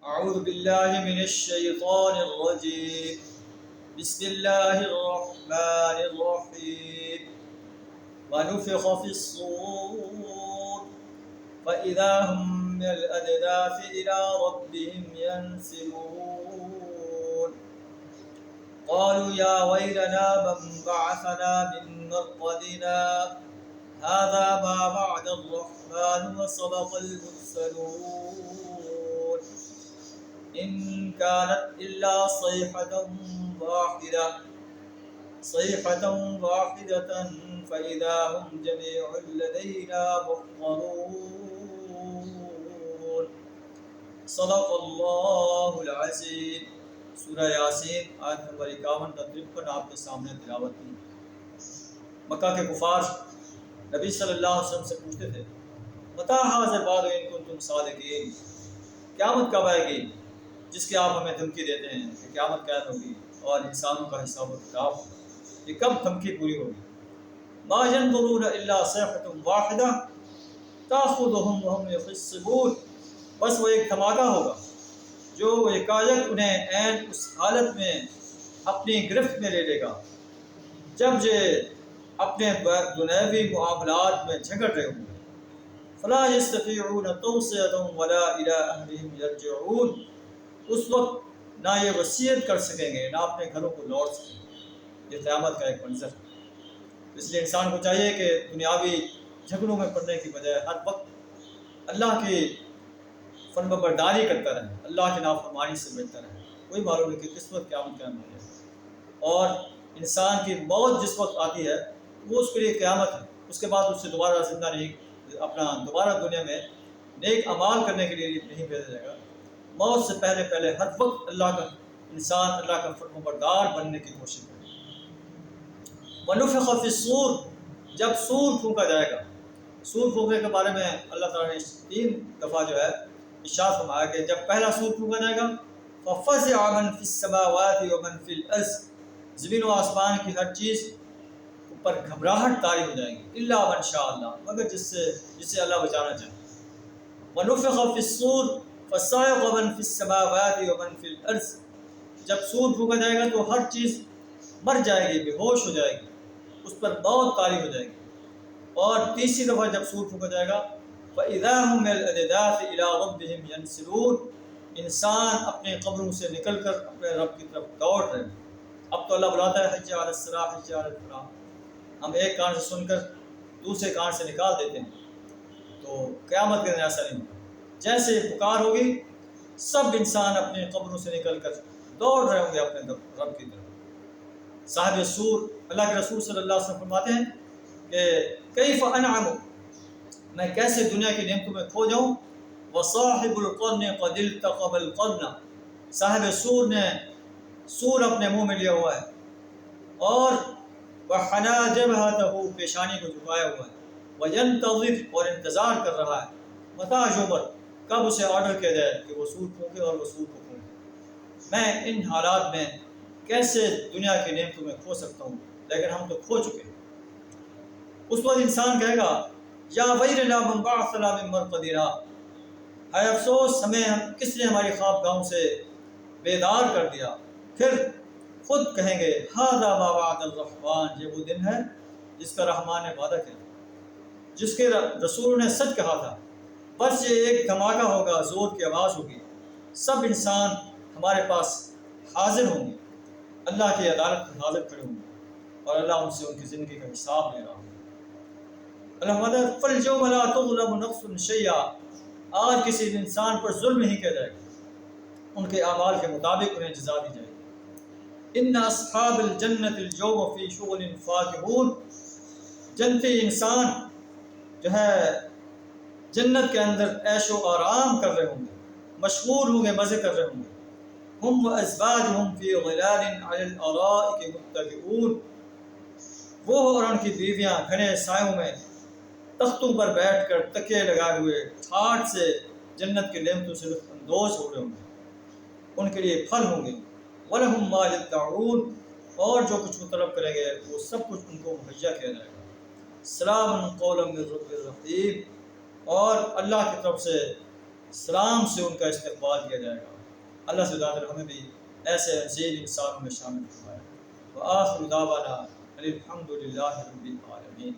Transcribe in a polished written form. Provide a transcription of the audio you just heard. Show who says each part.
Speaker 1: أعوذ بالله من الشيطان الرجيم. بسم الله الرحمن الرحيم. ونفخ في الصور فإذا هم من الأجداث إلى ربهم ينسلون. قالوا يا ويلنا من بعثنا من مرقدنا هذا ما وعد الرحمن وصدق المرسلون. إن كانت إلا صيحة واحدة فإذا هم جميع لدينا محضرون. صدق اللہ العظیم. سورہ یاسین آیت نمبر 51 تا 53 آپ کے سامنے تلاوت کی. مکہ کے کفار نبی صلی اللہ علیہ وسلم سے پوچھتے تھے متى هذا الوعد إن كنتم صادقين، قیامت کب آئے گی جس کی آپ ہمیں دھمکی دیتے ہیں کہ قیامت قائم ہوگی اور انسانوں کا حساب و کتاب ہوگا، یہ کب دھمکی پوری ہوگی؟ ما ينظرون الا صيحة واحدة تأخذهم وهم يخصمون. بس وہ ایک دھماکہ ہوگا جو یکایک انہیں عین اس حالت میں اپنی گرفت میں لے لے گا جب یہ اپنے دنیوی معاملات میں جھگڑ رہے ہوں گے. فلا يستطيعون توصية ولا إلى أهلهم يرجعون. اس وقت نہ یہ وصیت کر سکیں گے نہ اپنے گھروں کو لوٹ سکیں گے. یہ قیامت کا ایک منظر ہے. اس لیے انسان کو چاہیے کہ دنیاوی جھگڑوں میں پڑنے کی بجائے ہر وقت اللہ کی فرمانبرداری کرتا رہے، اللہ کی نافرمانی سے بچتا رہے. کوئی معلوم نہیں کہ کس وقت قیامت قائم ہو جائے. اور انسان کی موت جس وقت آتی ہے وہ اس کے لیے قیامت ہے. اس کے بعد اسے دوبارہ زندہ نہیں، اپنا دوبارہ دنیا میں نیک اعمال کرنے کے لیے نہیں بھیجا جائے گا. موت سے پہلے ہر وقت اللہ کا انسان اللہ کا فرمانبردار بننے کی کوشش کرے. وَنُفِخَ فِي الصُّورِ، جب سور پھونکا جائے گا. سور پھونکنے کے بارے میں اللہ تعالیٰ نے 3 دفعہ جو ہے ارشاد فرمایا کہ جب پہلا سور پھونکا جائے گا فَفَزِعَ مَن فِي السَّمَاوَاتِ وَمَن فِي الْأَرْضِ، زمین و آسمان کی ہر چیز پر گھبراہٹ طاری ہو جائے گی. الا من شاء اللہ، مگر جسے اللہ بچانا چاہے. وَنُفِخَ فِي الصُّورِ فَصَعِقَ مَن فِي السَّمَاوَاتِ وَمَن فِي الْأَرْضِ، جب سور پھونکا جائے گا تو ہر چیز مر جائے گی، بے ہوش ہو جائے گی، اس پر موت طاری ہو جائے گی. اور تیسری دفعہ جب سور پھونکا جائے گا فَإِذَا هُمْ مِنَ الْأَجْدَاثِ إِلَىٰ رَبِّهِمْ يَنْسِلُونَ، انسان اپنے قبروں سے نکل کر اپنے رب کی طرف دوڑ رہے ہیں. اب تو اللہ بلاتا ہے حج علی الصلاۃ، حج علی الفلاح. ہم ایک کان سے سن کر دوسرے کان سے نکال دیتے ہیں. تو قیامت کے دن ایسا نہیں ہوگا. جیسے پکار ہوگی سب انسان اپنے قبروں سے نکل کر دوڑ رہے ہوں گے اپنے رب کی طرف. صاحب سور اللہ کے رسول صلی اللہ علیہ وسلم فرماتے ہیں کہ کیف انعم، میں کیسے دنیا کی نعمتوں میں کھو جاؤں. وصاحب القرن قد التقم القرن، صاحب سور نے سور اپنے منہ میں لیا ہوا ہے اور وحنا جبہتہ، پیشانی کو جھکایا ہوا ہے. وینتظر، اور انتظار کر رہا ہے. متى یؤمر، کب اسے آرڈر کیا جائے کہ وہ سور پھونکے اور وہ سور کو پھونکے. میں ان حالات میں کیسے دنیا کی نعمتوں میں کھو سکتا ہوں، لیکن ہم تو کھو چکے ہیں. اس وقت انسان کہے گا یا ویلنا من بعثنا من مرقدنا، اے افسوس ہمیں کس نے ہماری خواب گاہوں سے بیدار کر دیا. پھر خود کہیں گے ھذا ما وعد الرحمن، یہ وہ دن ہے جس کا رحمان نے وعدہ کیا، جس کے رسول نے سچ کہا تھا. بس یہ ایک دھماکہ ہوگا، زور کی آواز ہوگی، سب انسان ہمارے پاس حاضر ہوں گے، اللہ کی عدالت میں حاضر کھڑے ہوں گے اور اللہ ان سے ان کی زندگی کا حساب لے رہا ہوں. اللہ فَالْيَوْمَ لَا تُظْلَمُ نَفْسٌ شَيْئًا، آج کسی انسان پر ظلم نہیں کیا جائے گا، ان کے اعمال کے مطابق انہیں جزا دی جائے گی. إِنَّ أَصْحَابَ الْجَنَّةِ الْيَوْمَ فِي شُغُلٍ فَاكِهُونَ، جنتی انسان جو ہے جنت کے اندر عیش و آرام کر رہے ہوں گے، مشغول ہوں گے، مزے کر رہے ہوں گے. ہم وازواجہم فی ظلال علی الارائک متکئون، وہ اور ان کی بیویاں گھنے سایوں میں تختوں پر بیٹھ کر تکیے لگائے ہوئے ٹھاٹھ سے جنت کے نعمتوں سے لطف اندوز ہو رہے ہوں گے. ان کے لیے پھل ہوں گے. وَلَهُمْ مَا يَدَّعُونَ، اور جو کچھ وہ طلب کریں گے وہ سب کچھ ان کو مہیا کیا جائے گا. سلام قولا من رب الرحیم، اور اللہ کی طرف سے سلام سے ان کا استقبال کیا جائے گا۔ اللہ سے دعا ہمیں بھی ایسے عظیم انسانوں میں شامل فرمائے۔ وآخر دعوانا الحمد للہ رب العالمین۔